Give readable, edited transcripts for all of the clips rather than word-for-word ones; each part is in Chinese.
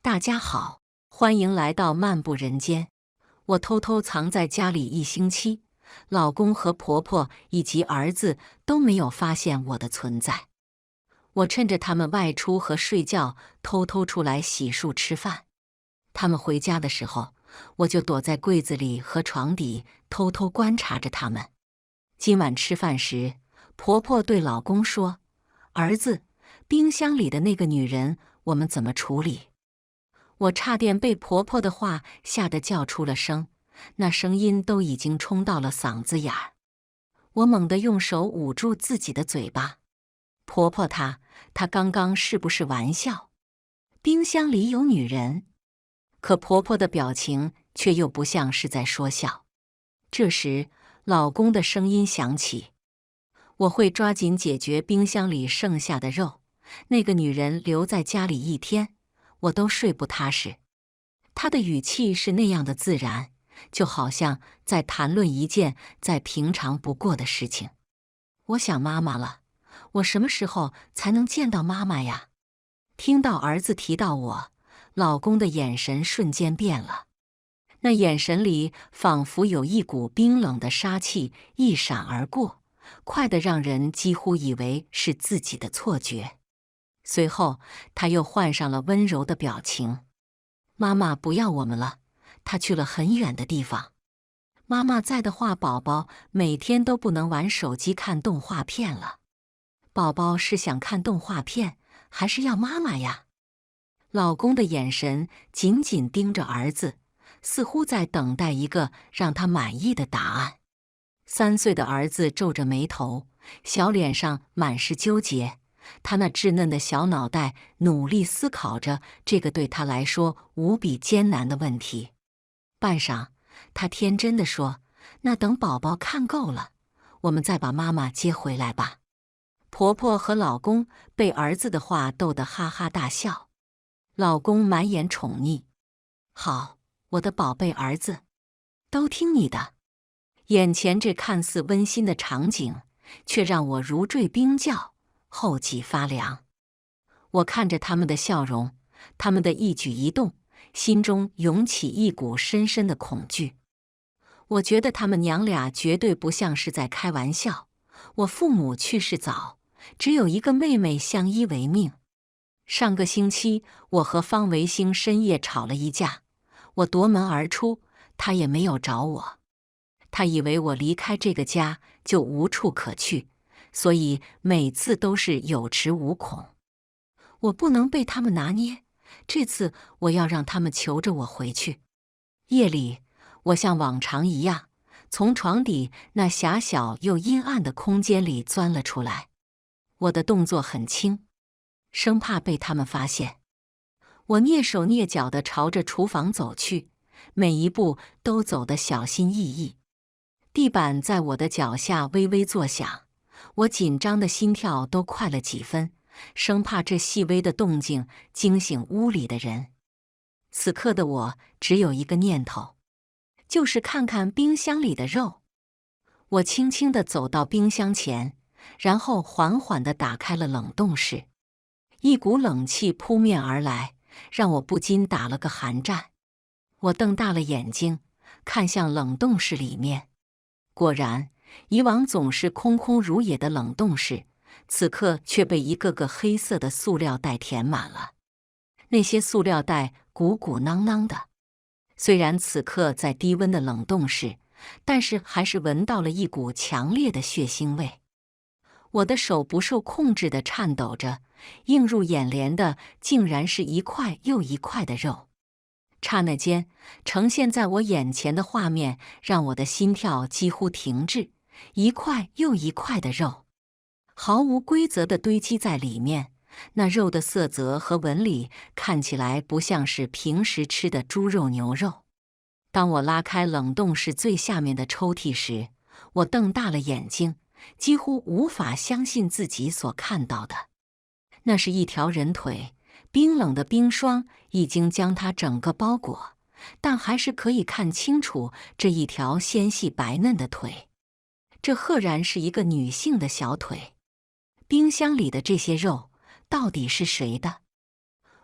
大家好，欢迎来到漫步人间。我偷偷藏在家里1星期，老公和婆婆以及儿子都没有发现我的存在。我趁着他们外出和睡觉，偷偷出来洗漱吃饭。他们回家的时候，我就躲在柜子里和床底，偷偷观察着他们。今晚吃饭时，婆婆对老公说：“儿子，冰箱里的那个女人，我们怎么处理？”我差点被婆婆的话吓得叫出了声，那声音都已经冲到了嗓子眼儿。我猛地用手捂住自己的嘴巴。婆婆她刚刚是不是玩笑？冰箱里有女人？可婆婆的表情却又不像是在说笑。这时，老公的声音响起：“我会抓紧解决冰箱里剩下的肉。那个女人留在家里1天，我都睡不踏实。”他的语气是那样的自然，就好像在谈论一件再平常不过的事情。我想妈妈了，我什么时候才能见到妈妈呀？听到儿子提到我，老公的眼神瞬间变了，那眼神里仿佛有一股冰冷的杀气一闪而过，快得让人几乎以为是自己的错觉。随后，他又换上了温柔的表情。妈妈不要我们了，她去了很远的地方。妈妈在的话，宝宝每天都不能玩手机看动画片了。宝宝是想看动画片，还是要妈妈呀？老公的眼神紧紧盯着儿子，似乎在等待一个让他满意的答案。3岁的儿子皱着眉头，小脸上满是纠结。他那稚嫩的小脑袋努力思考着这个对他来说无比艰难的问题。半晌，他天真地说：“那等宝宝看够了，我们再把妈妈接回来吧。”婆婆和老公被儿子的话逗得哈哈大笑。老公满眼宠溺：“好，我的宝贝儿子，都听你的。”眼前这看似温馨的场景，却让我如坠冰窖，后脊发凉。我看着他们的笑容，他们的一举一动，心中涌起一股深深的恐惧。我觉得他们娘俩绝对不像是在开玩笑。我父母去世早，只有一个妹妹相依为命。上个星期，我和方维兴深夜吵了一架，我夺门而出，他也没有找我。他以为我离开这个家就无处可去，所以每次都是有恃无恐。我不能被他们拿捏，这次我要让他们求着我回去。夜里，我像往常一样，从床底那狭小又阴暗的空间里钻了出来。我的动作很轻，生怕被他们发现。我蹑手蹑脚地朝着厨房走去，每一步都走得小心翼翼。地板在我的脚下微微作响，我紧张的心跳都快了几分，生怕这细微的动静惊醒屋里的人。此刻的我只有一个念头，就是看看冰箱里的肉。我轻轻地走到冰箱前，然后缓缓地打开了冷冻室。一股冷气扑面而来，让我不禁打了个寒战。我瞪大了眼睛，看向冷冻室里面。果然，以往总是空空如也的冷冻室，此刻却被一个个黑色的塑料袋填满了。那些塑料袋鼓鼓囊囊的，虽然此刻在低温的冷冻室，但是还是闻到了一股强烈的血腥味。我的手不受控制地颤抖着，映入眼帘的竟然是一块又一块的肉。刹那间，呈现在我眼前的画面让我的心跳几乎停滞。一块又一块的肉，毫无规则地堆积在里面。那肉的色泽和纹理看起来不像是平时吃的猪肉、牛肉。当我拉开冷冻室最下面的抽屉时，我瞪大了眼睛，几乎无法相信自己所看到的。那是一条人腿。冰冷的冰霜已经将它整个包裹，但还是可以看清楚这一条纤细白嫩的腿。这赫然是一个女性的小腿。冰箱里的这些肉到底是谁的？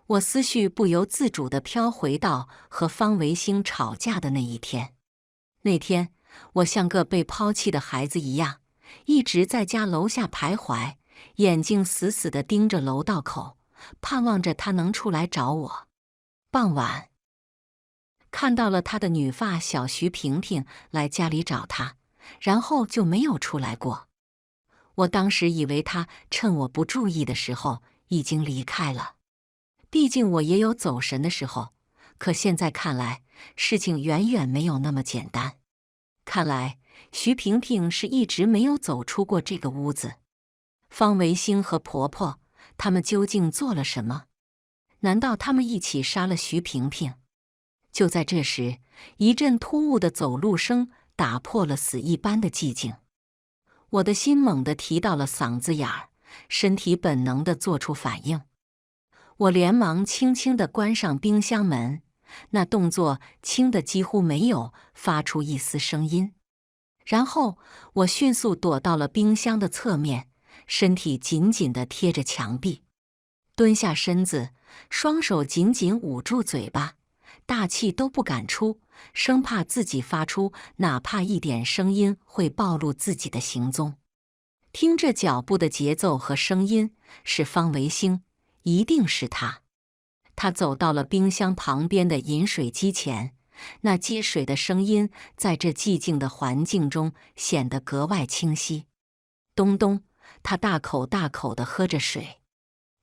我思绪不由自主地飘回到和方维兴吵架的那一天。那天，我像个被抛弃的孩子一样，一直在家楼下徘徊，眼睛死死地盯着楼道口，盼望着他能出来找我。傍晚，看到了他的女发小徐萍萍来家里找他，然后就没有出来过。我当时以为他趁我不注意的时候已经离开了，毕竟我也有走神的时候。可现在看来，事情远远没有那么简单。看来徐萍萍是一直没有走出过这个屋子。方维兴和婆婆他们究竟做了什么？难道他们一起杀了徐萍萍？就在这时，一阵突兀的走路声打破了死一般的寂静。我的心猛地提到了嗓子眼儿，身体本能地做出反应。我连忙轻轻地关上冰箱门，那动作轻得几乎没有发出一丝声音。然后我迅速躲到了冰箱的侧面，身体紧紧地贴着墙壁，蹲下身子，双手紧紧捂住嘴巴，大气都不敢出，生怕自己发出哪怕一点声音会暴露自己的行踪。听着脚步的节奏和声音，是方维兴，一定是他。他走到了冰箱旁边的饮水机前，那接水的声音在这寂静的环境中显得格外清晰。咚咚，他大口大口地喝着水。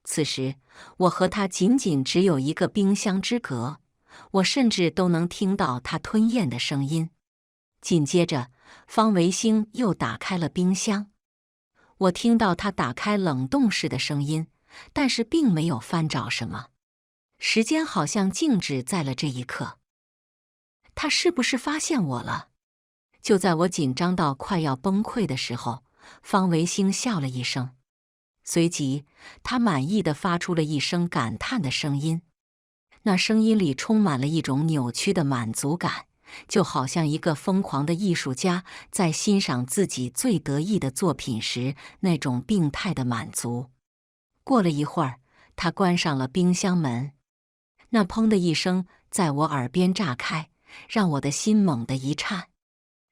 此时，我和他仅仅只有一个冰箱之隔，我甚至都能听到他吞咽的声音。紧接着，方维兴又打开了冰箱。我听到他打开冷冻室的声音，但是并没有翻找什么。时间好像静止在了这一刻。他是不是发现我了？就在我紧张到快要崩溃的时候，方维兴笑了一声，随即他满意地发出了一声感叹的声音。那声音里充满了一种扭曲的满足感，就好像一个疯狂的艺术家在欣赏自己最得意的作品时那种病态的满足。过了一会儿，他关上了冰箱门。那砰的一声在我耳边炸开，让我的心猛地一颤。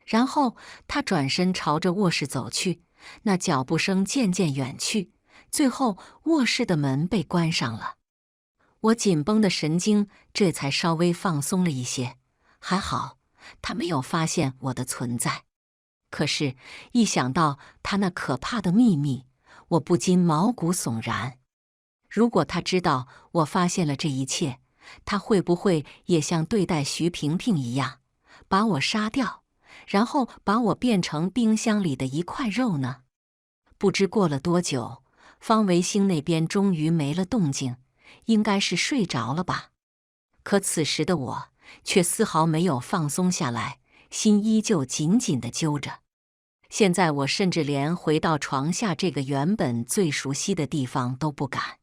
然后他转身朝着卧室走去，那脚步声渐渐远去，最后卧室的门被关上了。我紧绷的神经这才稍微放松了一些，还好他没有发现我的存在。可是，一想到他那可怕的秘密，我不禁毛骨悚然。如果他知道我发现了这一切，他会不会也像对待徐萍萍一样，把我杀掉，然后把我变成冰箱里的一块肉呢？不知过了多久，方维兴那边终于没了动静，应该是睡着了吧。可此时的我却丝毫没有放松下来，心依旧紧紧地揪着。现在我甚至连回到床下这个原本最熟悉的地方都不敢。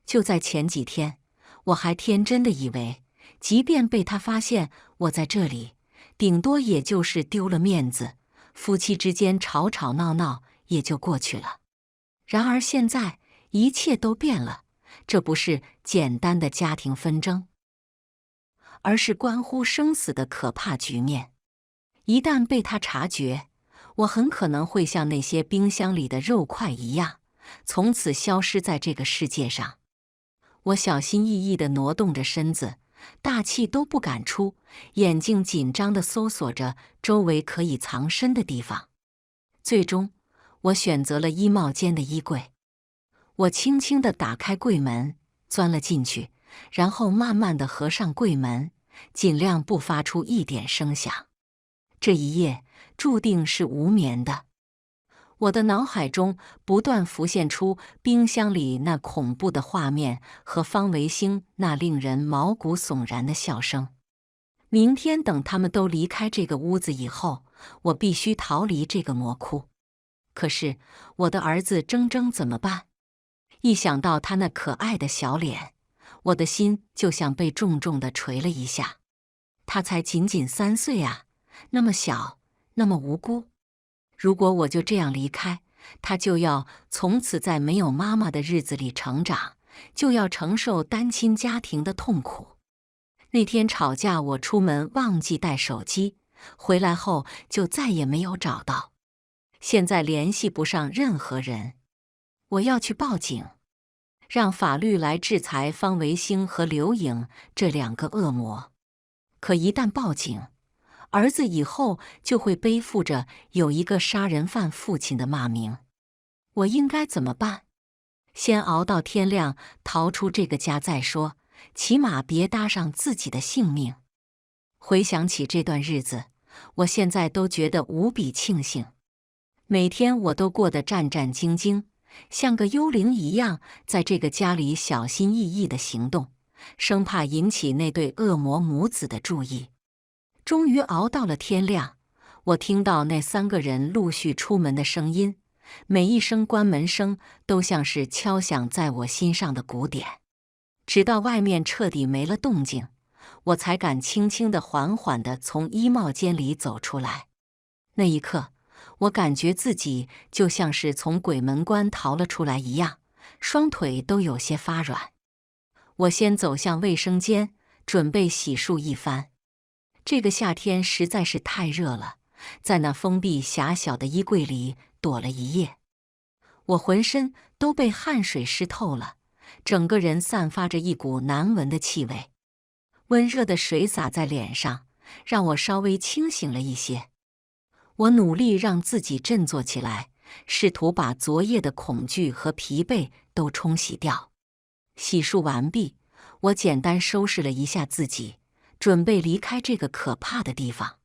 就在前几天，我还天真的以为，即便被他发现我在这里，顶多也就是丢了面子，夫妻之间吵吵闹闹也就过去了。然而现在一切都变了，这不是简单的家庭纷争，而是关乎生死的可怕局面。一旦被他察觉，我很可能会像那些冰箱里的肉块一样，从此消失在这个世界上。我小心翼翼地挪动着身子，大气都不敢出，眼睛紧张地搜索着周围可以藏身的地方。最终，我选择了衣帽间的衣柜。我轻轻地打开柜门，钻了进去，然后慢慢地合上柜门，尽量不发出一点声响。这一夜注定是无眠的。我的脑海中不断浮现出冰箱里那恐怖的画面和方维兴那令人毛骨悚然的笑声。明天等他们都离开这个屋子以后，我必须逃离这个魔窟。可是我的儿子铮铮怎么办？一想到他那可爱的小脸，我的心就像被重重地捶了一下。他才仅仅3岁啊，那么小，那么无辜。如果我就这样离开，他就要从此在没有妈妈的日子里成长，就要承受单亲家庭的痛苦。那天吵架，我出门忘记带手机，回来后就再也没有找到，现在联系不上任何人。我要去报警，让法律来制裁方维兴和刘颖这两个恶魔。可一旦报警，儿子以后就会背负着有一个杀人犯父亲的骂名。我应该怎么办？先熬到天亮，逃出这个家再说，起码别搭上自己的性命。回想起这段日子，我现在都觉得无比庆幸。每天我都过得战战兢兢，像个幽灵一样，在这个家里小心翼翼地行动，生怕引起那对恶魔母子的注意。终于熬到了天亮，我听到那3个人陆续出门的声音，每一声关门声都像是敲响在我心上的鼓点。直到外面彻底没了动静，我才敢轻轻地、缓缓地从衣帽间里走出来。那一刻，我感觉自己就像是从鬼门关逃了出来一样，双腿都有些发软。我先走向卫生间，准备洗漱一番。这个夏天实在是太热了，在那封闭狭小的衣柜里躲了一夜，我浑身都被汗水湿透了，整个人散发着一股难闻的气味。温热的水洒在脸上，让我稍微清醒了一些。我努力让自己振作起来，试图把昨夜的恐惧和疲惫都冲洗掉。洗漱完毕，我简单收拾了一下自己，准备离开这个可怕的地方。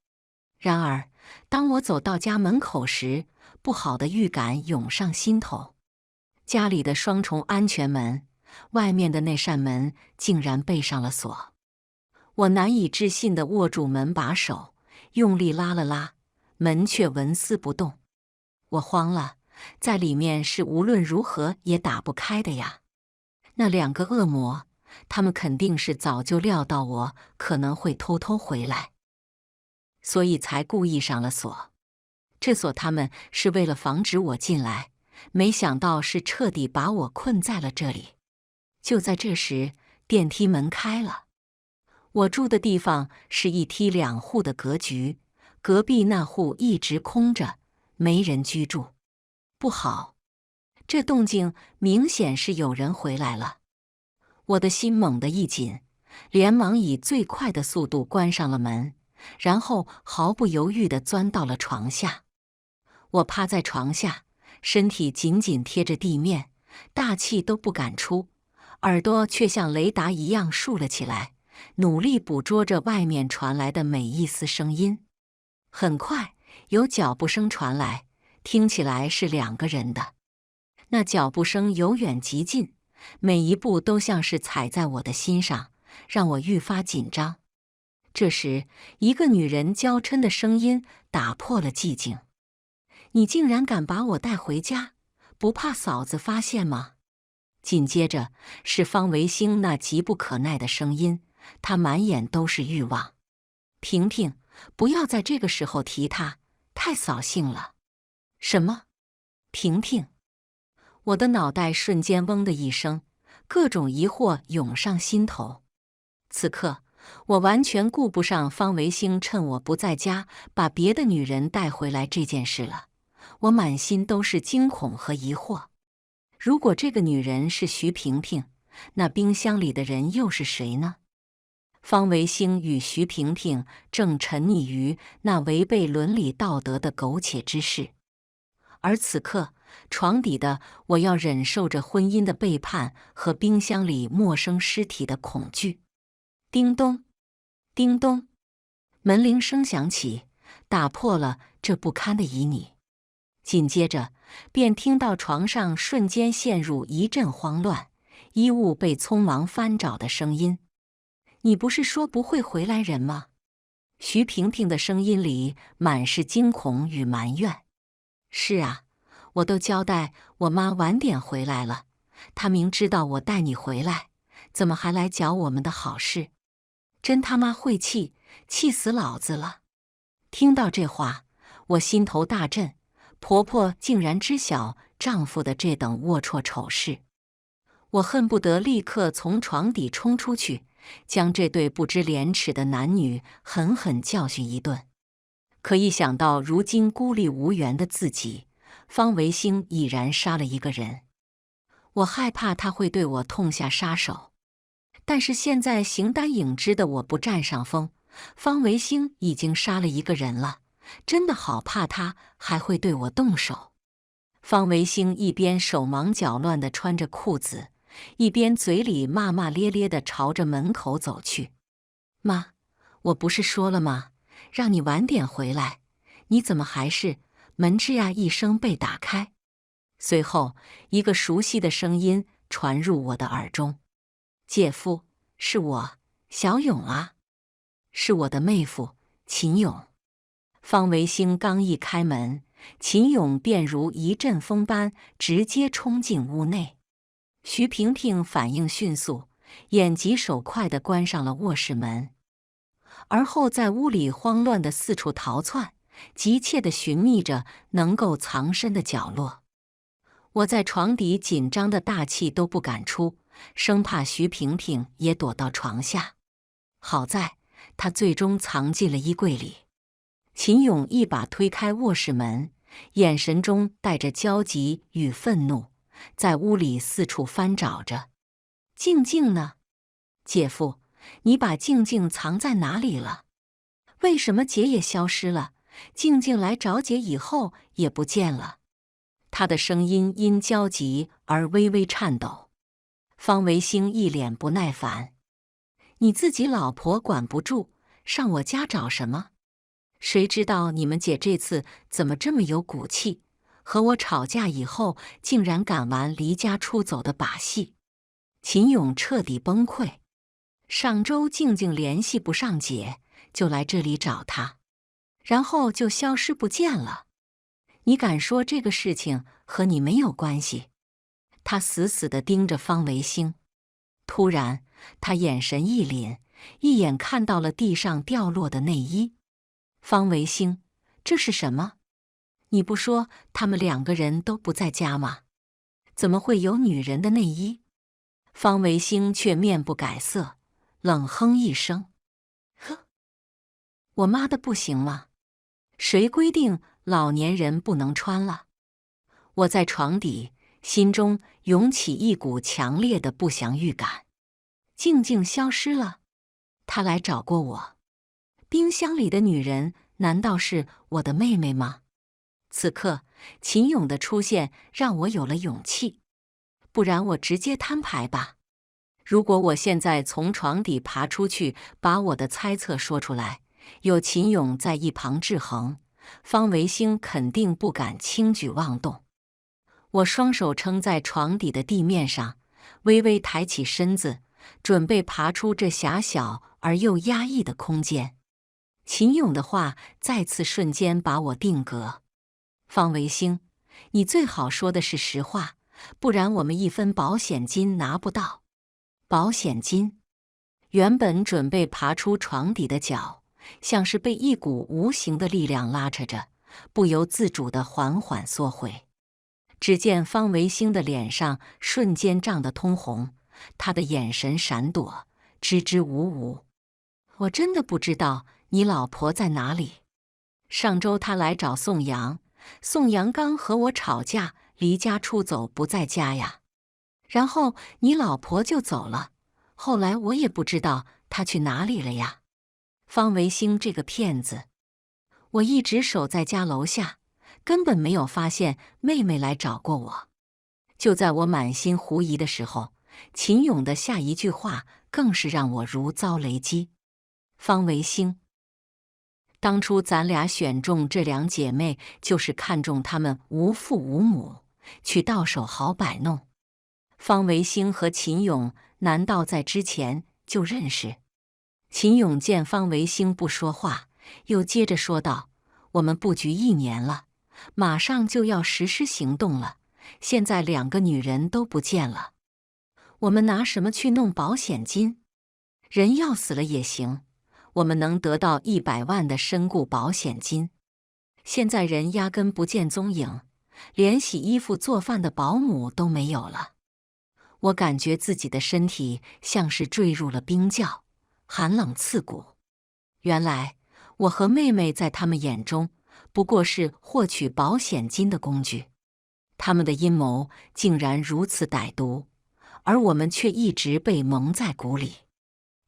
然而，当我走到家门口时，不好的预感涌上心头。家里的双重安全门，外面的那扇门竟然背上了锁。我难以置信地握住门把手，用力拉了拉，门却纹丝不动。我慌了，在里面是无论如何也打不开的呀。那2个恶魔，他们肯定是早就料到我可能会偷偷回来，所以才故意上了锁。这锁他们是为了防止我进来，没想到是彻底把我困在了这里。就在这时，电梯门开了。我住的地方是1梯2户的格局，隔壁那户一直空着，没人居住。不好，这动静明显是有人回来了。我的心猛地一紧，连忙以最快的速度关上了门，然后毫不犹豫地钻到了床下。我趴在床下，身体紧紧贴着地面，大气都不敢出，耳朵却像雷达一样竖了起来，努力捕捉着外面传来的每一丝声音。很快，有脚步声传来，听起来是2个人的。那脚步声由远及近，每一步都像是踩在我的心上，让我愈发紧张。这时，一个女人娇嗔的声音打破了寂静：“你竟然敢把我带回家，不怕嫂子发现吗？”紧接着是方维兴那急不可耐的声音，他满眼都是欲望：“萍萍，不要在这个时候提他，太扫兴了。”什么？萍萍？我的脑袋瞬间嗡的一声，各种疑惑涌上心头。此刻，我完全顾不上方维兴趁我不在家把别的女人带回来这件事了，我满心都是惊恐和疑惑。如果这个女人是徐萍萍，那冰箱里的人又是谁呢？方维兴与徐萍萍正沉溺于那违背伦理道德的苟且之事，而此刻床底的我要忍受着婚姻的背叛和冰箱里陌生尸体的恐惧。叮咚，叮咚，门铃声响起，打破了这不堪的旖旎。紧接着，便听到床上瞬间陷入一阵慌乱，衣物被匆忙翻找的声音。你不是说不会回来人吗？徐萍萍的声音里满是惊恐与埋怨。是啊，我都交代我妈晚点回来了，她明知道我带你回来，怎么还来搅我们的好事？真他妈晦气，气死老子了！听到这话，我心头大震，婆婆竟然知晓丈夫的这等龌龊丑事。我恨不得立刻从床底冲出去，将这对不知廉耻的男女狠狠教训一顿。可一想到如今孤立无援的自己，方维兴已然杀了一个人，我害怕他会对我痛下杀手。但是现在形单影只的我不占上风，方维兴已经杀了一个人了，真的好怕他还会对我动手。方维兴一边手忙脚乱地穿着裤子，一边嘴里骂骂咧咧地朝着门口走去。妈，我不是说了吗？让你晚点回来，你怎么还是……门吱呀一声被打开，随后一个熟悉的声音传入我的耳中：“姐夫，是我，小勇啊，是我的妹夫秦勇。”方维兴刚一开门，秦勇便如一阵风般直接冲进屋内。徐萍萍反应迅速，眼疾手快地关上了卧室门，而后在屋里慌乱地四处逃窜，急切地寻觅着能够藏身的角落。我在床底紧张的大气都不敢出，生怕徐萍萍也躲到床下。好在她最终藏进了衣柜里。秦勇一把推开卧室门，眼神中带着焦急与愤怒，在屋里四处翻找着。静静呢？姐夫，你把静静藏在哪里了？为什么姐也消失了？静静来找姐以后也不见了。他的声音因焦急而微微颤抖。方维兴一脸不耐烦：“你自己老婆管不住，上我家找什么？谁知道你们姐这次怎么这么有骨气，和我吵架以后竟然敢玩离家出走的把戏。”秦勇彻底崩溃。上周静静联系不上姐，就来这里找她，然后就消失不见了。你敢说这个事情和你没有关系？他死死地盯着方维兴。突然，他眼神一凛，一眼看到了地上掉落的内衣。方维兴，这是什么？你不说他们两个人都不在家吗？怎么会有女人的内衣？方维兴却面不改色，冷哼一声：“呵，我妈的不行吗？谁规定老年人不能穿了？”我在床底，心中涌起一股强烈的不祥预感。静静消失了，她来找过我。冰箱里的女人难道是我的妹妹吗？此刻，秦勇的出现让我有了勇气。不然我直接摊牌吧。如果我现在从床底爬出去，把我的猜测说出来，有秦勇在一旁制衡，方维兴肯定不敢轻举妄动。我双手撑在床底的地面上，微微抬起身子，准备爬出这狭小而又压抑的空间。秦勇的话再次瞬间把我定格。方维兴，你最好说的是实话，不然我们一分保险金拿不到。保险金？原本准备爬出床底的脚，像是被一股无形的力量拉扯着，不由自主地缓缓缩回。只见方维兴的脸上瞬间涨得通红，他的眼神闪躲，支支吾吾：“我真的不知道你老婆在哪里。上周她来找宋阳，宋阳刚和我吵架，离家出走不在家呀。然后你老婆就走了，后来我也不知道她去哪里了呀。方维兴这个骗子，我一直守在家楼下，根本没有发现妹妹来找过我。”就在我满心狐疑的时候，秦勇的下一句话更是让我如遭雷击：“方维兴，当初咱俩选中这两姐妹，就是看中她们无父无母，娶到手好摆弄。方维兴和秦勇难道在之前就认识？”秦勇见方维兴不说话，又接着说道：“我们布局1年了，马上就要实施行动了，现在2个女人都不见了，我们拿什么去弄保险金？人要死了也行，我们能得到100万的身故保险金。现在人压根不见踪影，连洗衣服做饭的保姆都没有了。我感觉自己的身体像是坠入了冰窖，寒冷刺骨。原来我和妹妹在他们眼中不过是获取保险金的工具，他们的阴谋竟然如此歹毒，而我们却一直被蒙在鼓里。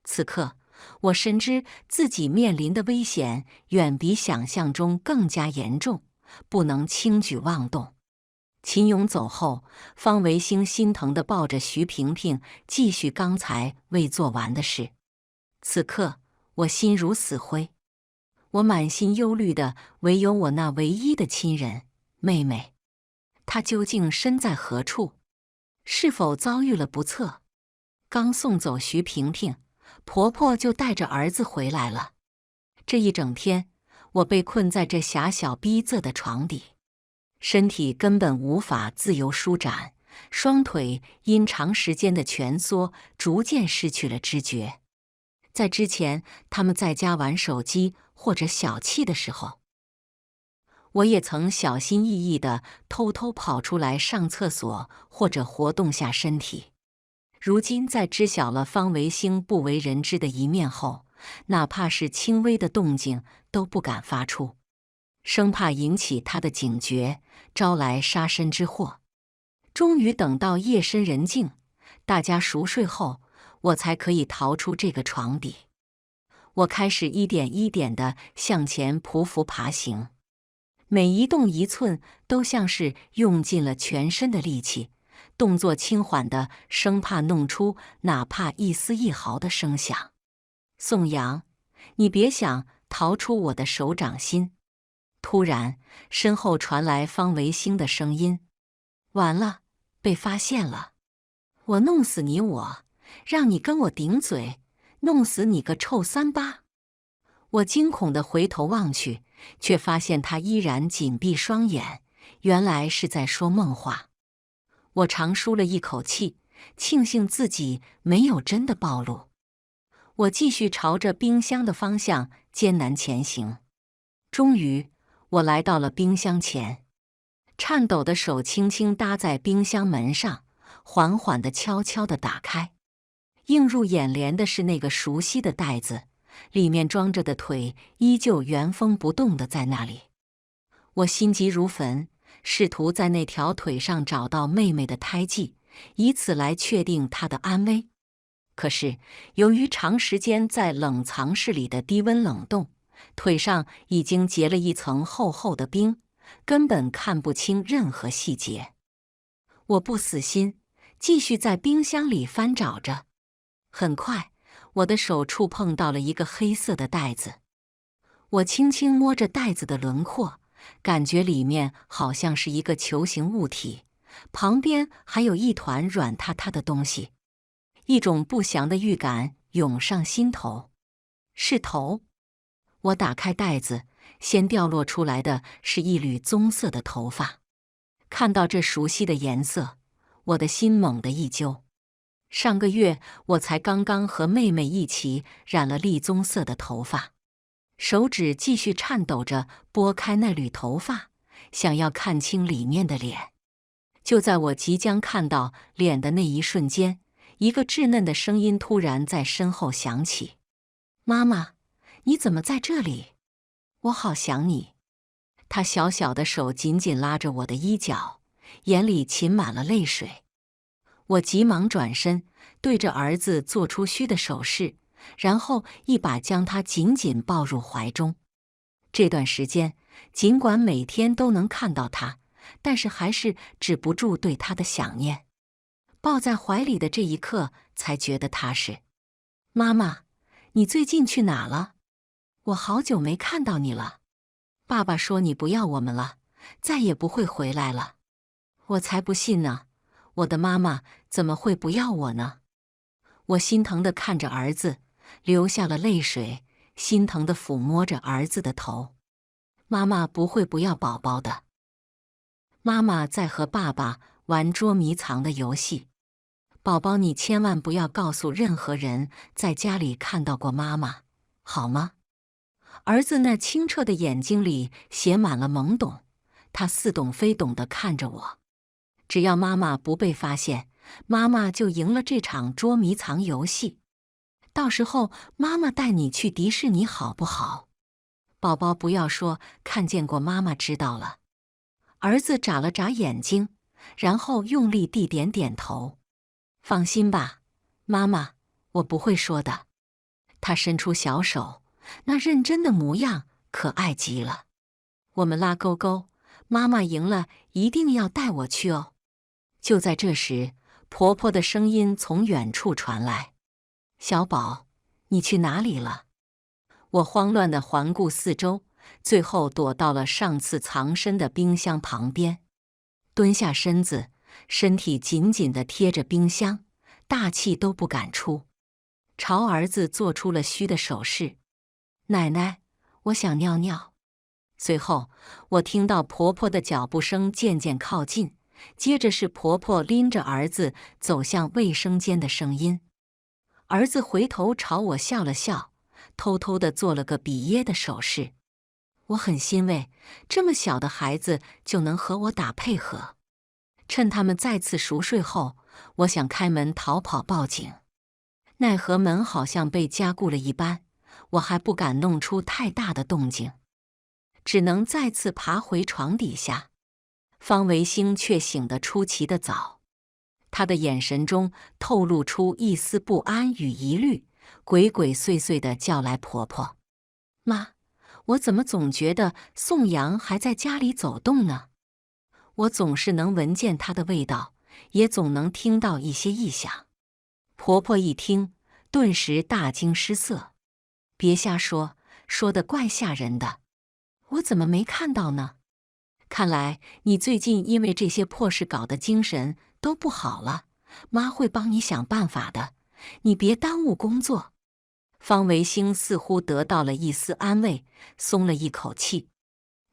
此刻，我深知自己面临的危险远比想象中更加严重，不能轻举妄动。秦勇走后，方维兴心疼地抱着徐萍萍，继续刚才未做完的事。此刻，我心如死灰。我满心忧虑的唯有我那唯一的亲人妹妹，她究竟身在何处？是否遭遇了不测？刚送走徐萍萍，婆婆就带着儿子回来了。这一整天，我被困在这狭小逼仄的床底。身体根本无法自由舒展，双腿因长时间的蜷缩逐渐失去了知觉。在之前，他们在家玩手机或者小憩的时候，我也曾小心翼翼地偷偷跑出来上厕所或者活动下身体。如今在知晓了方维兴不为人知的一面后，哪怕是轻微的动静都不敢发出，生怕引起他的警觉，招来杀身之祸。终于等到夜深人静，大家熟睡后，我才可以逃出这个床底。我开始一点一点地向前匍匐爬行，每一动一寸都像是用尽了全身的力气，动作轻缓的，生怕弄出哪怕一丝一毫的声响。宋阳，你别想逃出我的手掌心！突然，身后传来方维兴的声音：“完了，被发现了！我弄死你让你跟我顶嘴，弄死你个臭三八！”我惊恐地回头望去，却发现他依然紧闭双眼，原来是在说梦话。我长舒了一口气，庆幸自己没有真的暴露。我继续朝着冰箱的方向艰难前行。终于，我来到了冰箱前，颤抖的手轻轻搭在冰箱门上，缓缓地悄悄地打开。映入眼帘的是那个熟悉的袋子，里面装着的腿依旧原封不动地在那里。我心急如焚，试图在那条腿上找到妹妹的胎记，以此来确定她的安危。可是，由于长时间在冷藏室里的低温冷冻，腿上已经结了一层厚厚的冰，根本看不清任何细节。我不死心，继续在冰箱里翻找着。很快，我的手触碰到了一个黑色的袋子。我轻轻摸着袋子的轮廓，感觉里面好像是一个球形物体，旁边还有一团软塌塌的东西。一种不祥的预感涌上心头，是头。我打开袋子，先掉落出来的是一缕棕色的头发。看到这熟悉的颜色，我的心猛地一揪。上个月我才刚刚和妹妹一起染了栗棕色的头发，手指继续颤抖着拨开那缕头发，想要看清里面的脸。就在我即将看到脸的那一瞬间，一个稚嫩的声音突然在身后响起：“妈妈，你怎么在这里？我好想你。”他小小的手紧紧拉着我的衣角，眼里噙满了泪水。我急忙转身，对着儿子做出嘘的手势，然后一把将他紧紧抱入怀中。这段时间，尽管每天都能看到他，但是还是止不住对他的想念。抱在怀里的这一刻，才觉得踏实。妈妈，你最近去哪了？我好久没看到你了。爸爸说你不要我们了，再也不会回来了。我才不信呢，我的妈妈怎么会不要我呢？我心疼地看着儿子，流下了泪水，心疼地抚摸着儿子的头。妈妈不会不要宝宝的。妈妈在和爸爸玩捉迷藏的游戏。宝宝，你千万不要告诉任何人在家里看到过妈妈，好吗？儿子那清澈的眼睛里写满了懵懂，他似懂非懂地看着我。只要妈妈不被发现，妈妈就赢了这场捉迷藏游戏。到时候妈妈带你去迪士尼好不好？宝宝不要说看见过妈妈知道了。儿子眨了眨眼睛，然后用力地点点头。放心吧，妈妈，我不会说的。他伸出小手，那认真的模样可爱极了。我们拉勾勾，妈妈赢了一定要带我去哦。就在这时，婆婆的声音从远处传来：“小宝，你去哪里了？”我慌乱地环顾四周，最后躲到了上次藏身的冰箱旁边，蹲下身子，身体紧紧地贴着冰箱，大气都不敢出，朝儿子做出了嘘的手势：“奶奶，我想尿尿。”随后，我听到婆婆的脚步声渐渐靠近，接着是婆婆拎着儿子走向卫生间的声音。儿子回头朝我笑了笑，偷偷地做了个比耶的手势。我很欣慰，这么小的孩子就能和我打配合。趁他们再次熟睡后，我想开门逃跑报警，奈何门好像被加固了一般，我还不敢弄出太大的动静，只能再次爬回床底下。方维兴却醒得出奇的早，他的眼神中透露出一丝不安与疑虑，鬼鬼祟祟地叫来婆婆：“妈，我怎么总觉得宋阳还在家里走动呢？我总是能闻见他的味道，也总能听到一些异响。”婆婆一听，顿时大惊失色：“别瞎说，说得怪吓人的，我怎么没看到呢？看来你最近因为这些破事搞得精神都不好了，妈会帮你想办法的，你别耽误工作。”方维兴似乎得到了一丝安慰，松了一口气：“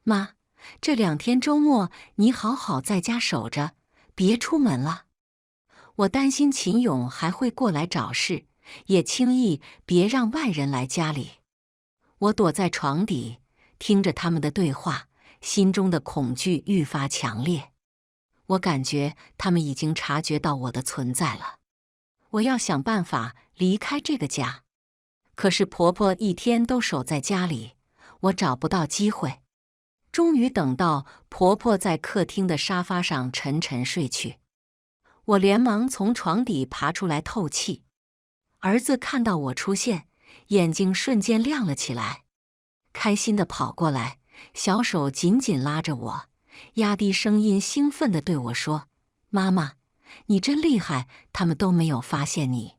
妈，这2天周末你好好在家守着，别出门了。我担心秦勇还会过来找事，也轻易别让外人来家里。”我躲在床底，听着他们的对话，心中的恐惧愈发强烈。我感觉他们已经察觉到我的存在了，我要想办法离开这个家。可是婆婆一天都守在家里，我找不到机会。终于等到婆婆在客厅的沙发上沉沉睡去，我连忙从床底爬出来透气。儿子看到我出现，眼睛瞬间亮了起来，开心地跑过来，小手紧紧拉着我，压低声音兴奋地对我说：“妈妈，你真厉害，他们都没有发现你，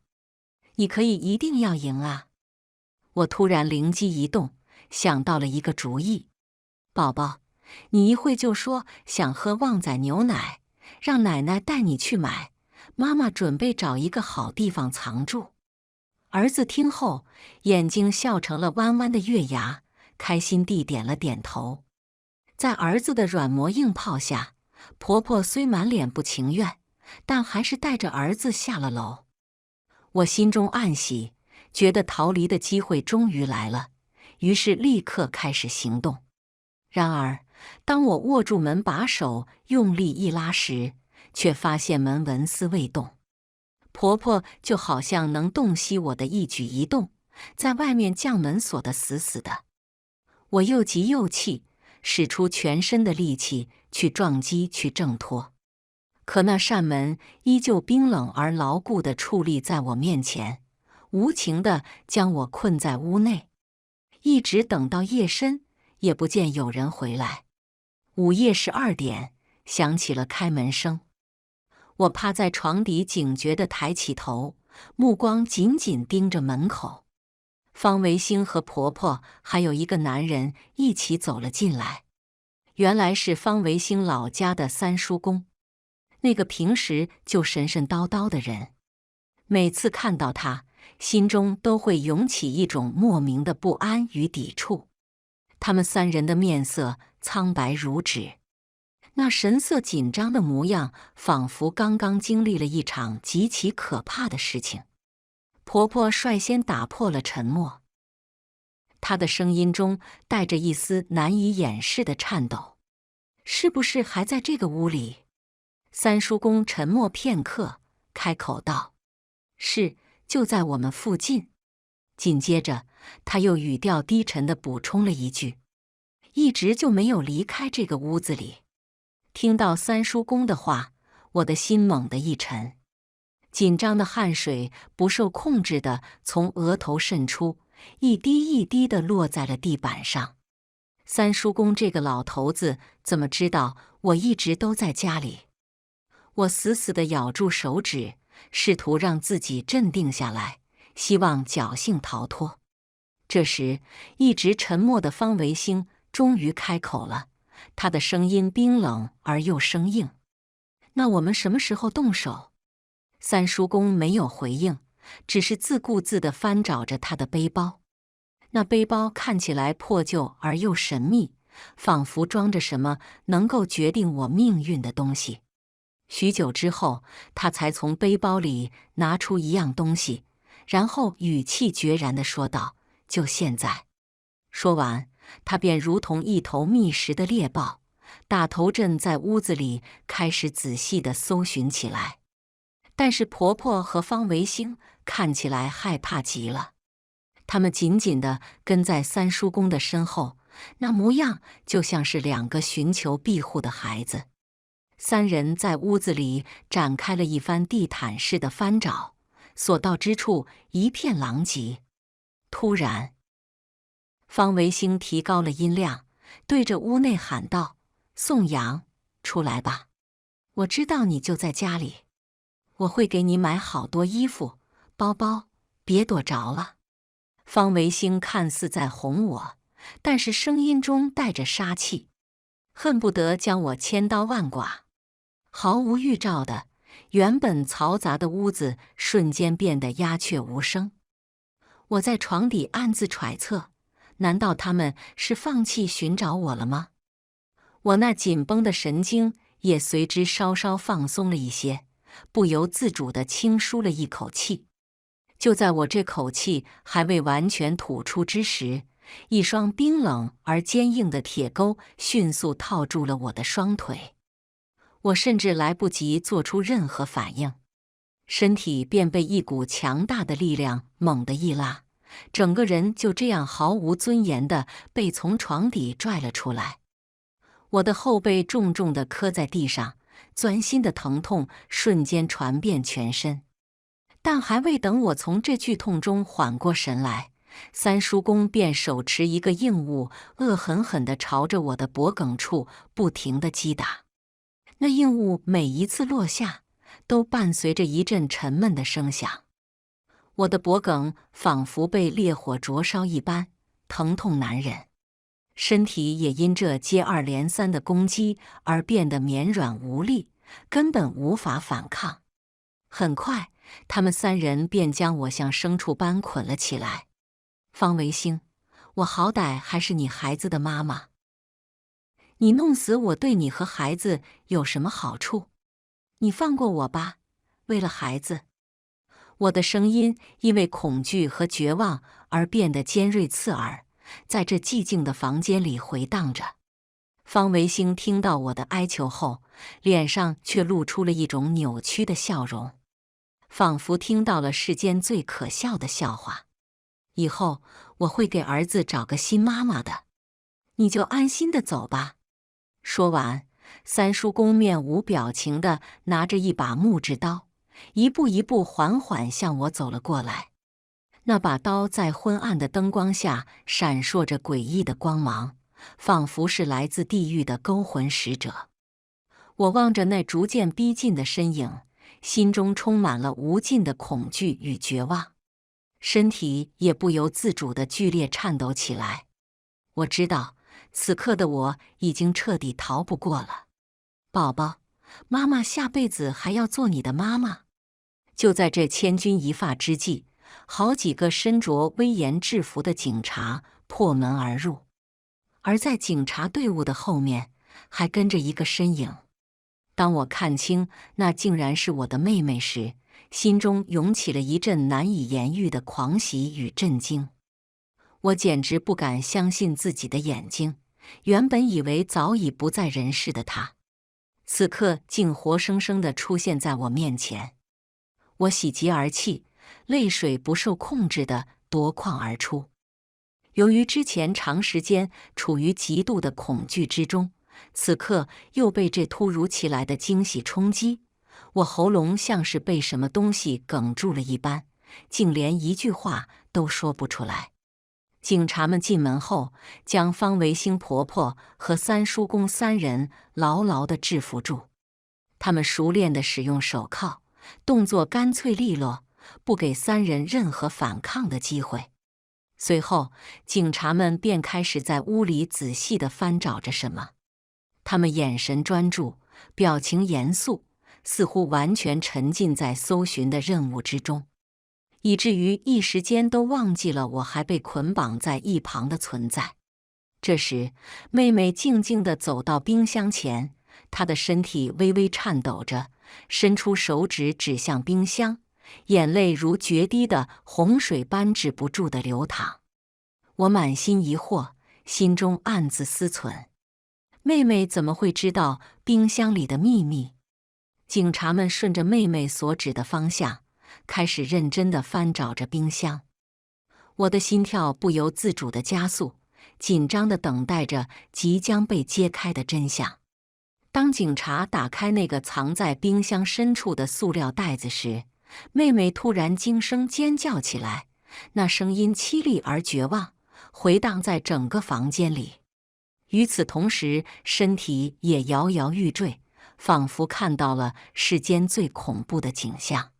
你可以一定要赢啊！”我突然灵机一动，想到了一个主意：“宝宝，你一会就说想喝旺仔牛奶，让奶奶带你去买，妈妈准备找一个好地方藏住。”儿子听后，眼睛笑成了弯弯的月牙，开心地点了点头。在儿子的软磨硬泡下，婆婆虽满脸不情愿，但还是带着儿子下了楼。我心中暗喜，觉得逃离的机会终于来了，于是立刻开始行动。然而，当我握住门把手用力一拉时，却发现门纹丝未动。婆婆就好像能洞悉我的一举一动，在外面将门锁得死死的。我又急又气，使出全身的力气去撞击、去挣脱，可那扇门依旧冰冷而牢固地矗立在我面前，无情地将我困在屋内。一直等到夜深，也不见有人回来。午夜12点，响起了开门声。我趴在床底，警觉地抬起头，目光紧紧盯着门口。方维兴和婆婆还有一个男人一起走了进来，原来是方维兴老家的三叔公，那个平时就神神叨叨的人。每次看到他，心中都会涌起一种莫名的不安与抵触。他们3人的面色苍白如纸，那神色紧张的模样，仿佛刚刚经历了一场极其可怕的事情。婆婆率先打破了沉默，她的声音中带着一丝难以掩饰的颤抖：“是不是还在这个屋里？”三叔公沉默片刻，开口道：“是，就在我们附近。”紧接着，他又语调低沉地补充了一句：“一直就没有离开这个屋子里。”听到三叔公的话，我的心猛地一沉，紧张的汗水不受控制地从额头渗出，一滴一滴地落在了地板上。三叔公这个老头子怎么知道我一直都在家里？我死死地咬住手指，试图让自己镇定下来，希望侥幸逃脱。这时，一直沉默的方维兴终于开口了，他的声音冰冷而又生硬：“那我们什么时候动手？”三叔公没有回应，只是自顾自地翻找着他的背包。那背包看起来破旧而又神秘，仿佛装着什么能够决定我命运的东西。许久之后，他才从背包里拿出一样东西，然后语气决然地说道：“就现在。”说完，他便如同一头觅食的猎豹，打头阵在屋子里开始仔细地搜寻起来。但是婆婆和方维兴看起来害怕极了，他们紧紧地跟在三叔公的身后，那模样就像是两个寻求庇护的孩子。三人在屋子里展开了一番地毯式的翻找，所到之处一片狼藉。突然，方维兴提高了音量，对着屋内喊道：“宋阳，出来吧！我知道你就在家里，我会给你买好多衣服、包包，别躲着了。”方维兴看似在哄我，但是声音中带着杀气，恨不得将我千刀万剐。毫无预兆的，原本嘈杂的屋子瞬间变得鸦雀无声。我在床底暗自揣测，难道他们是放弃寻找我了吗？我那紧绷的神经也随之稍稍放松了一些，不由自主地轻舒了一口气。就在我这口气还未完全吐出之时，一双冰冷而坚硬的铁钩迅速套住了我的双腿。我甚至来不及做出任何反应，身体便被一股强大的力量猛地一拉，整个人就这样毫无尊严地被从床底拽了出来。我的后背重重地磕在地上，钻心的疼痛瞬间传遍全身。但还未等我从这剧痛中缓过神来，三叔公便手持一个硬物，恶狠狠地朝着我的脖颈处不停地击打。那硬物每一次落下，都伴随着一阵沉闷的声响。我的脖颈仿佛被烈火灼烧一般，疼痛难忍，身体也因这接二连三的攻击而变得绵软无力，根本无法反抗。很快，他们三人便将我像牲畜般捆了起来。方维兴，我好歹还是你孩子的妈妈，你弄死我对你和孩子有什么好处？你放过我吧，为了孩子。我的声音因为恐惧和绝望而变得尖锐刺耳，在这寂静的房间里回荡着。方维兴听到我的哀求后，脸上却露出了一种扭曲的笑容，仿佛听到了世间最可笑的笑话。以后我会给儿子找个新妈妈的，你就安心的走吧。说完，三叔公面无表情地拿着一把木质刀，一步一步缓缓向我走了过来。那把刀在昏暗的灯光下闪烁着诡异的光芒，仿佛是来自地狱的勾魂使者。我望着那逐渐逼近的身影，心中充满了无尽的恐惧与绝望，身体也不由自主地剧烈颤抖起来。我知道，此刻的我已经彻底逃不过了。宝宝，妈妈下辈子还要做你的妈妈。就在这千钧一发之际，好几个身着威严制服的警察破门而入，而在警察队伍的后面还跟着一个身影。当我看清那竟然是我的妹妹时，心中涌起了一阵难以言喻的狂喜与震惊。我简直不敢相信自己的眼睛，原本以为早已不在人世的她，此刻竟活生生地出现在我面前。我喜极而泣，泪水不受控制地夺眶而出。由于之前长时间处于极度的恐惧之中，此刻又被这突如其来的惊喜冲击，我喉咙像是被什么东西哽住了一般，竟连一句话都说不出来。警察们进门后，将方维兴婆婆和三叔公三人牢牢地制服住。他们熟练地使用手铐，动作干脆利落，不给三人任何反抗的机会。随后，警察们便开始在屋里仔细地翻找着什么。他们眼神专注，表情严肃，似乎完全沉浸在搜寻的任务之中，以至于一时间都忘记了我还被捆绑在一旁的存在。这时，妹妹静静地走到冰箱前，她的身体微微颤抖着，伸出手指指向冰箱，眼泪如决堤的洪水般止不住地流淌。我满心疑惑，心中暗自思忖：妹妹怎么会知道冰箱里的秘密？警察们顺着妹妹所指的方向，开始认真地翻找着冰箱。我的心跳不由自主地加速，紧张地等待着即将被揭开的真相。当警察打开那个藏在冰箱深处的塑料袋子时，妹妹突然惊声尖叫起来，那声音凄厉而绝望，回荡在整个房间里。与此同时，身体也摇摇欲坠，仿佛看到了世间最恐怖的景象。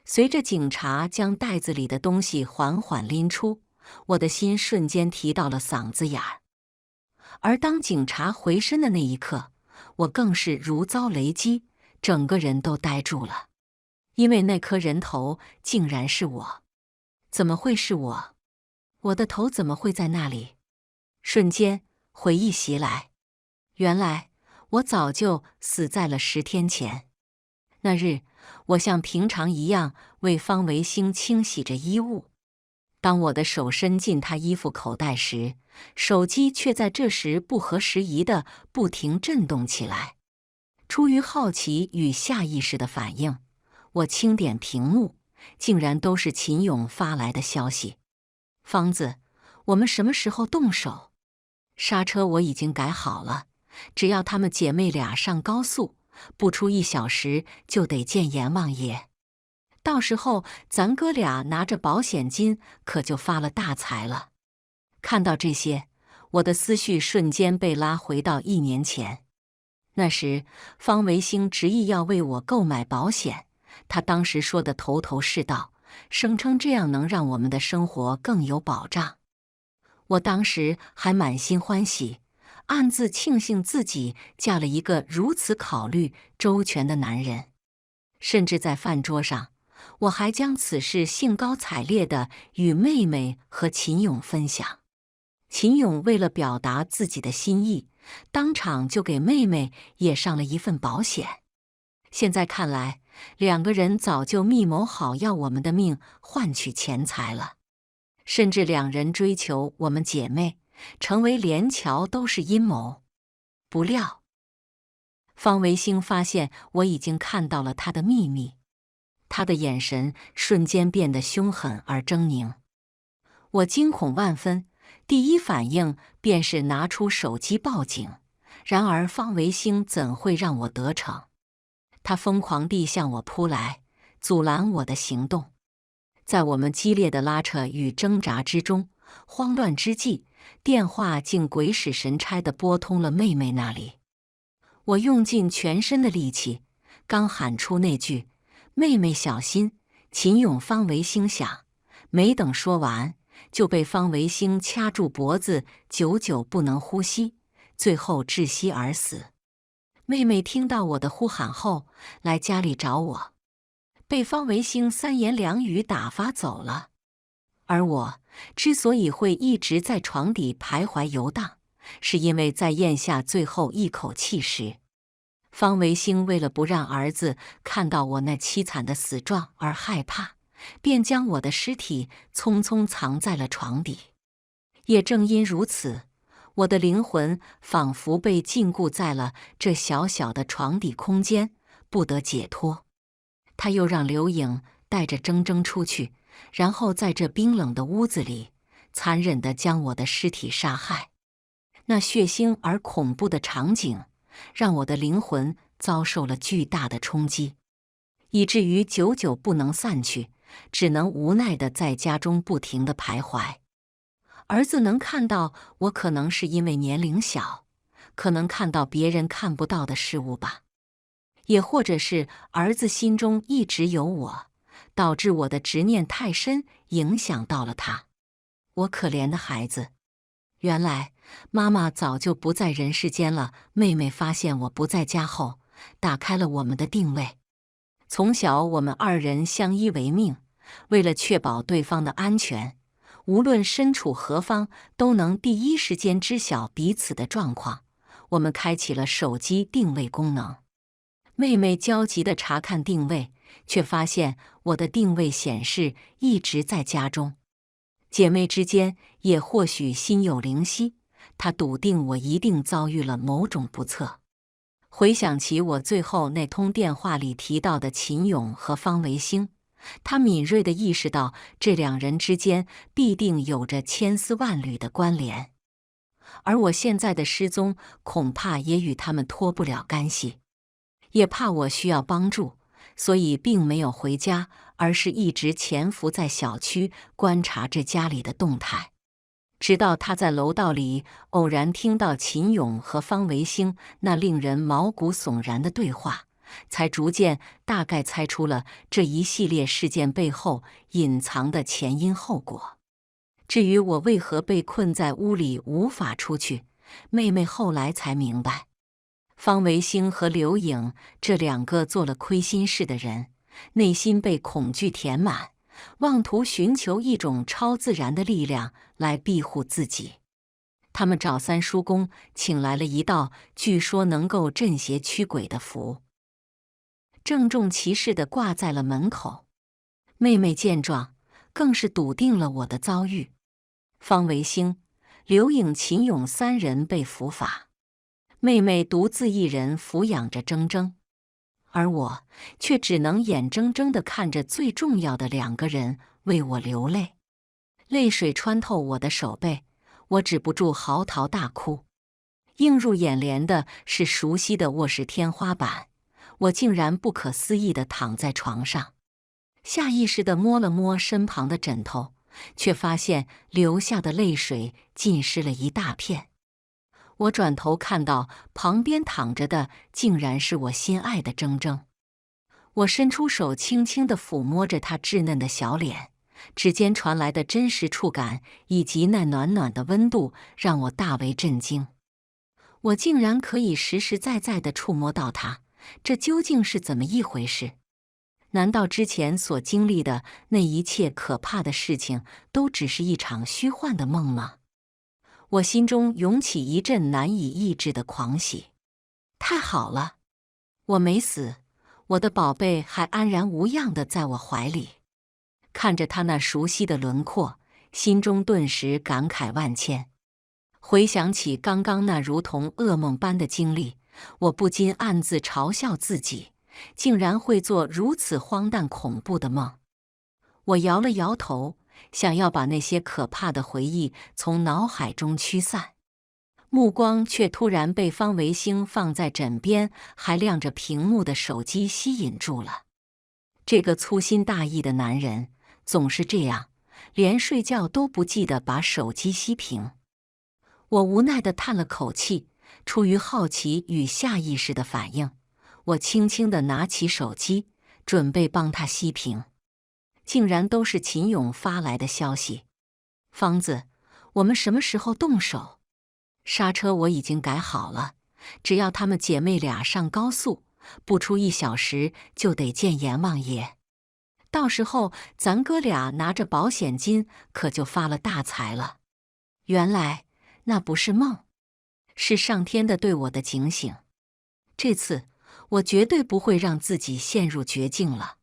随着警察将袋子里的东西缓缓拎出，我的心瞬间提到了嗓子眼儿。而当警察回身的那一刻，我更是如遭雷击，整个人都呆住了。因为那颗人头竟然是我。怎么会是我？我的头怎么会在那里？瞬间，回忆袭来，原来我早就死在了10天前。那日，我像平常一样为方维兴清洗着衣物。当我的手伸进他衣服口袋时，手机却在这时不合时宜地不停震动起来。出于好奇与下意识的反应，我轻点屏幕，竟然都是秦勇发来的消息。方子，我们什么时候动手？刹车我已经改好了，只要她们姐妹俩上高速，不出1小时就得见阎王爷。到时候咱哥俩拿着保险金，可就发了大财了。看到这些，我的思绪瞬间被拉回到1年前。那时，方维兴执意要为我购买保险，他当时说的头头是道，声称这样能让我们的生活更有保障。我当时还满心欢喜，暗自庆幸自己嫁了一个如此考虑周全的男人。甚至在饭桌上，我还将此事兴高采烈地与妹妹和秦勇分享。秦勇为了表达自己的心意，当场就给妹妹也上了一份保险。现在看来，2个人早就密谋好要我们的命换取钱财了，甚至2人追求我们姐妹，成为连桥都是阴谋。不料，方维兴发现我已经看到了他的秘密，他的眼神瞬间变得凶狠而狰狞。我惊恐万分，第一反应便是拿出手机报警。然而方维兴怎会让我得逞？他疯狂地向我扑来，阻拦我的行动。在我们激烈的拉扯与挣扎之中，慌乱之际，电话竟鬼使神差地拨通了妹妹那里。我用尽全身的力气，刚喊出那句“妹妹小心，秦勇方维兴”响，没等说完，就被方维兴掐住脖子，久久不能呼吸，最后窒息而死。妹妹听到我的呼喊后，来家里找我，被方维兴3言2语打发走了。而我之所以会一直在床底徘徊游荡，是因为在咽下最后一口气时，方维兴为了不让儿子看到我那凄惨的死状而害怕，便将我的尸体匆匆藏在了床底。也正因如此，我的灵魂仿佛被禁锢在了这小小的床底空间，不得解脱。他又让刘颖带着铮铮出去，然后在这冰冷的屋子里，残忍地将我的尸体杀害。那血腥而恐怖的场景，让我的灵魂遭受了巨大的冲击，以至于久久不能散去，只能无奈地在家中不停地徘徊。儿子能看到我，可能是因为年龄小，可能看到别人看不到的事物吧，也或者是儿子心中一直有我，导致我的执念太深，影响到了他。我可怜的孩子。原来妈妈早就不在人世间了。妹妹发现我不在家后，打开了我们的定位。从小我们二人相依为命，为了确保对方的安全，无论身处何方，都能第一时间知晓彼此的状况。我们开启了手机定位功能。妹妹焦急地查看定位，却发现我的定位显示一直在家中。姐妹之间也或许心有灵犀，她笃定我一定遭遇了某种不测。回想起我最后那通电话里提到的秦勇和方维兴，她敏锐地意识到这两人之间必定有着千丝万缕的关联，而我现在的失踪恐怕也与他们脱不了干系。也怕我需要帮助，所以并没有回家，而是一直潜伏在小区观察这家里的动态。直到他在楼道里偶然听到秦勇和方维兴那令人毛骨悚然的对话，才逐渐大概猜出了这一系列事件背后隐藏的前因后果。至于我为何被困在屋里无法出去，妹妹后来才明白。方维兴和刘颖这两个做了亏心事的人，内心被恐惧填满，妄图寻求一种超自然的力量来庇护自己。他们找三叔公请来了一道据说能够镇邪驱鬼的符，郑重其事地挂在了门口。妹妹见状，更是笃定了我的遭遇。方维兴、刘颖、秦勇三人被伏法，妹妹独自一人抚养着铮铮，而我却只能眼睁睁地看着最重要的两个人为我流泪，泪水穿透我的手背，我止不住嚎啕大哭。映入眼帘的是熟悉的卧室天花板，我竟然不可思议地躺在床上，下意识地摸了摸身旁的枕头，却发现流下的泪水浸湿了一大片。我转头看到旁边躺着的竟然是我心爱的铮铮，我伸出手轻轻地抚摸着她稚嫩的小脸，指尖传来的真实触感以及那暖暖的温度让我大为震惊。我竟然可以实实在在地触摸到她，这究竟是怎么一回事？难道之前所经历的那一切可怕的事情都只是一场虚幻的梦吗？我心中涌起一阵难以抑制的狂喜。太好了，我没死，我的宝贝还安然无恙地在我怀里。看着他那熟悉的轮廓，心中顿时感慨万千。回想起刚刚那如同噩梦般的经历，我不禁暗自嘲笑自己，竟然会做如此荒诞恐怖的梦。我摇了摇头，想要把那些可怕的回忆从脑海中驱散，目光却突然被方维兴放在枕边还亮着屏幕的手机吸引住了。这个粗心大意的男人总是这样，连睡觉都不记得把手机熄屏。我无奈地叹了口气，出于好奇与下意识的反应，我轻轻地拿起手机，准备帮他熄屏。竟然都是秦勇发来的消息。方子，我们什么时候动手？刹车我已经改好了，只要她们姐妹俩上高速，不出1小时就得见阎王爷。到时候咱哥俩拿着保险金，可就发了大财了。原来那不是梦，是上天的对我的警醒。这次我绝对不会让自己陷入绝境了。